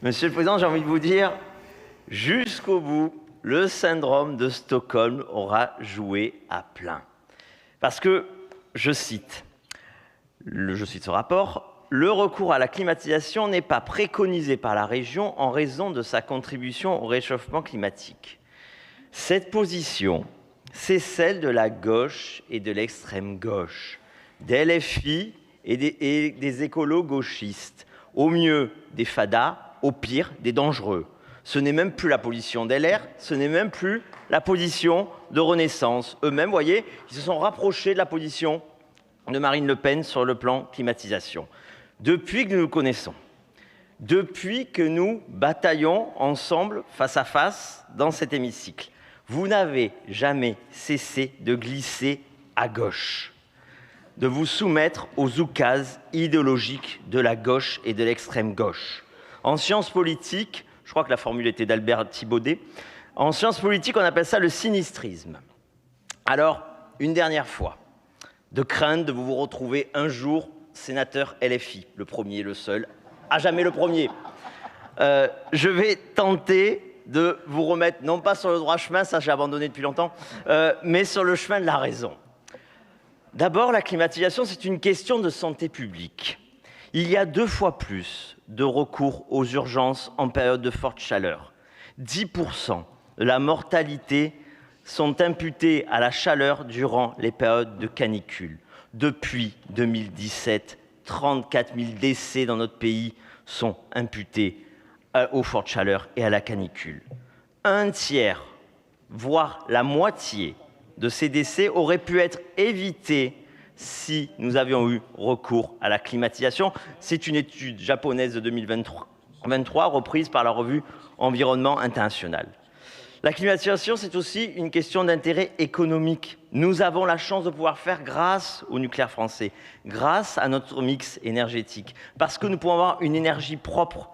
Monsieur le Président, j'ai envie de vous dire, jusqu'au bout, le syndrome de Stockholm aura joué à plein. Parce que, je cite ce rapport, « Le recours à la climatisation n'est pas préconisé par la région en raison de sa contribution au réchauffement climatique. Cette position, c'est celle de la gauche et de l'extrême gauche, des LFI et des écolos gauchistes, au mieux des fadas, au pire des dangereux. Ce n'est même plus la position d'LR, ce n'est même plus la position de Renaissance. Eux-mêmes, voyez, ils se sont rapprochés de la position de Marine Le Pen sur le plan climatisation. Depuis que nous nous connaissons, depuis que nous bataillons ensemble, face à face, dans cet hémicycle, vous n'avez jamais cessé de glisser à gauche, de vous soumettre aux oukases idéologiques de la gauche et de l'extrême gauche. En sciences politiques, je crois que la formule était d'Albert Thibaudet, en sciences politiques, on appelle ça le sinistrisme. Alors, une dernière fois, de crainte de vous retrouver un jour sénateur LFI, le premier, le seul, à jamais le premier. Je vais tenter de vous remettre, non pas sur le droit chemin, ça j'ai abandonné depuis longtemps, mais sur le chemin de la raison. D'abord, la climatisation, c'est une question de santé publique. Il y a 2 fois plus de recours aux urgences en période de forte chaleur. 10% de la mortalité sont imputés à la chaleur durant les périodes de canicule. Depuis 2017, 34 000 décès dans notre pays sont imputés aux fortes chaleurs et à la canicule. Un tiers, voire la moitié de ces décès auraient pu être évités si nous avions eu recours à la climatisation. C'est une étude japonaise de 2023 reprise par la revue Environnement International. La climatisation, c'est aussi une question d'intérêt économique. Nous avons la chance de pouvoir faire grâce au nucléaire français, grâce à notre mix énergétique, parce que nous pouvons avoir une énergie propre,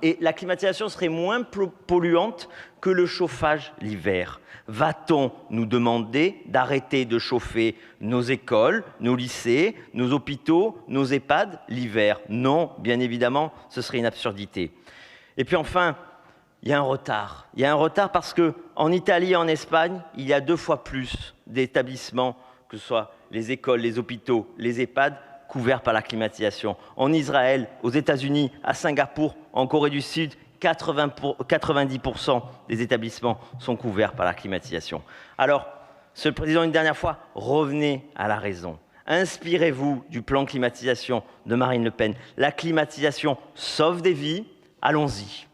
et la climatisation serait moins polluante que le chauffage l'hiver. Va-t-on nous demander d'arrêter de chauffer nos écoles, nos lycées, nos hôpitaux, nos EHPAD l'hiver? Non, bien évidemment, ce serait une absurdité. Et puis enfin, il y a un retard. Il y a un retard parce qu'en Italie et en Espagne, il y a 2 fois plus d'établissements, que ce soit les écoles, les hôpitaux, les EHPAD, couverts par la climatisation. En Israël, aux États-Unis, à Singapour, en Corée du Sud, 90% des établissements sont couverts par la climatisation. Alors, Monsieur le Président, une dernière fois, revenez à la raison. Inspirez-vous du plan climatisation de Marine Le Pen. La climatisation sauve des vies, allons-y.